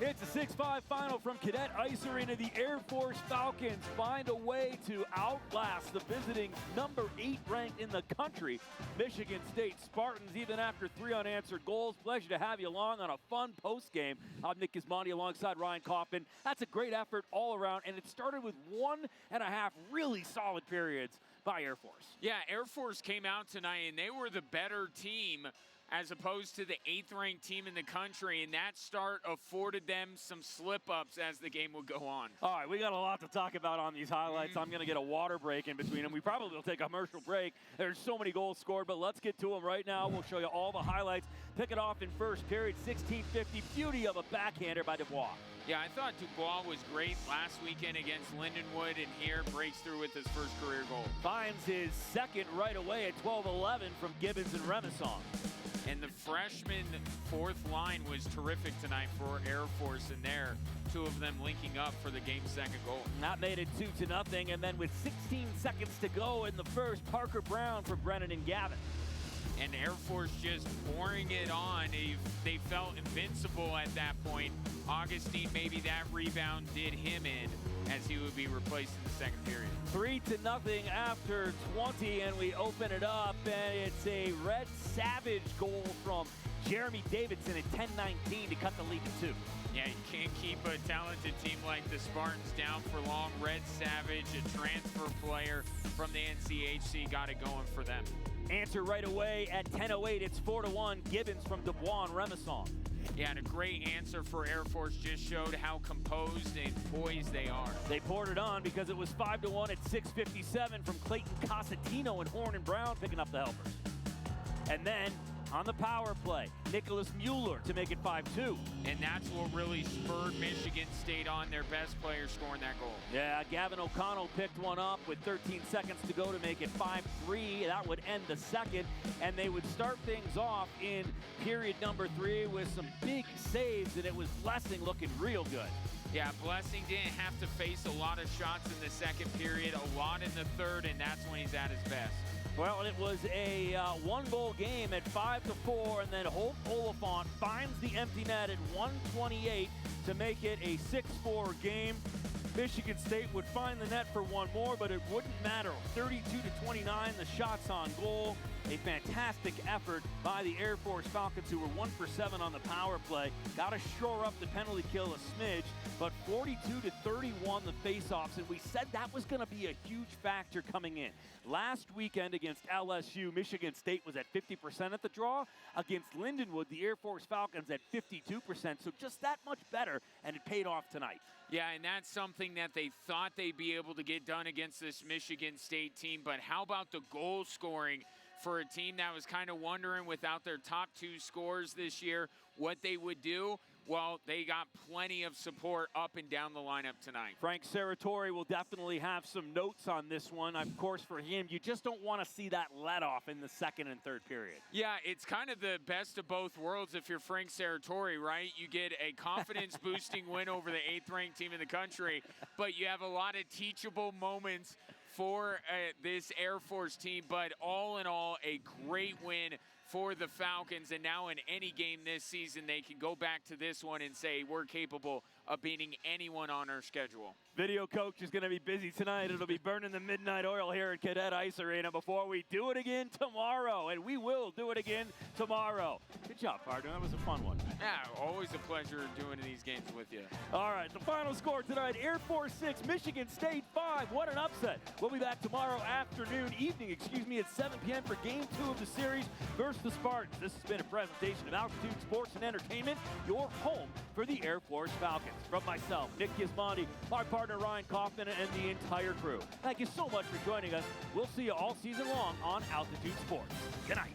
It's a 6-5 final from Cadet Ice Arena. The Air Force Falcons find a way to outlast the visiting number 8 ranked in the country, Michigan State Spartans, even after 3 unanswered goals. Pleasure to have you along on a fun post-game. I'm Nick Gismondi alongside Ryan Kaufman. That's a great effort all around, and it started with 1.5 really solid periods by Air Force. Yeah, Air Force came out tonight, and they were the better team as opposed to the 8th-ranked team in the country, and that start afforded them some slip-ups as the game would go on. All right, we got a lot to talk about on these highlights. I'm going to get a water break in between them. We probably will take a commercial break. There's so many goals scored, but let's get to them right now. We'll show you all the highlights. Pick it off in first period, 16:50. Beauty of a backhander by Dubois. Yeah, I thought Dubois was great last weekend against Lindenwood, and here breaks through with his first career goal. Finds his second right away at 12:11 from Gibbons and Remesson. And the freshman fourth line was terrific tonight for Air Force in there. 2 of them linking up for the game's second goal. And that made it 2-0, and then with 16 seconds to go in the first, Parker Brown for Brennan and Gavin. And Air Force just pouring it on. They felt invincible at that point. Augustine, maybe that rebound did him in as he would be replaced in the second period. 3-0 after 20, and we open it up, and it's a Red Savage goal from Jeremy Davidson at 10:19 to cut the lead to 2. Yeah, you can't keep a talented team like the Spartans down for long. Red Savage, a transfer player from the NCHC, got it going for them. Answer right away at 10:08. It's 4-1. Gibbons from Dubois and Remesson. Yeah, and a great answer for Air Force. Just showed how composed and poised they are. They poured it on because it was 5-1 at 6:57 from Clayton Casatino and Horn and Brown picking up the helpers. And then on the power play, Nicholas Mueller to make it 5-2. And that's what really spurred Michigan State on, their best player scoring that goal. Yeah, Gavin O'Connell picked one up with 13 seconds to go to make it 5-3. That would end the second, and they would start things off in period number 3 with some big saves, and it was Blessing looking real good. Yeah, Blessing didn't have to face a lot of shots in the second period, a lot in the third, and that's when he's at his best. Well, it was a 1-goal game at 5-4, and then Holt Oliphant finds the empty net at 1:28 to make it a 6-4 game. Michigan State would find the net for one more, but it wouldn't matter. 32-29, the shots on goal. A fantastic effort by the Air Force Falcons, who were 1 for 7 on the power play. Got to shore up the penalty kill a smidge, but 42-31 the faceoffs, and we said that was going to be a huge factor coming in. Last weekend against LSU, Michigan State was at 50% at the draw. Against Lindenwood, the Air Force Falcons at 52%, so just that much better, and it paid off tonight. Yeah, and that's something that they thought they'd be able to get done against this Michigan State team, but how about the goal scoring for a team that was kind of wondering without their top 2 scorers this year what they would do? Well, they got plenty of support up and down the lineup tonight. Frank Serratori will definitely have some notes on this one. Of course, for him, you just don't want to see that let off in the second and third period. Yeah, it's kind of the best of both worlds if you're Frank Serratori, right? You get a confidence-boosting win over the 8th-ranked team in the country, but you have a lot of teachable moments for this Air Force team. But all in all, a great win for the Falcons, and now in any game this season, they can go back to this one and say we're capable of beating anyone on our schedule. Video coach is going to be busy tonight. It'll be burning the midnight oil here at Cadet Ice Arena before we do it again tomorrow, and we will do it again tomorrow. Good job, partner. That was a fun one. Yeah, always a pleasure doing these games with you. All right, the final score tonight, Air Force 6, Michigan State 5. What an upset. We'll be back tomorrow evening, at 7 p.m. for Game 2 of the series versus the Spartans. This has been a presentation of Altitude Sports and Entertainment, your home for the Air Force Falcons. From myself, Nick Gismondi, our partner Ryan Kaufman, and the entire crew, thank you so much for joining us. We'll see you all season long on Altitude Sports. Good night.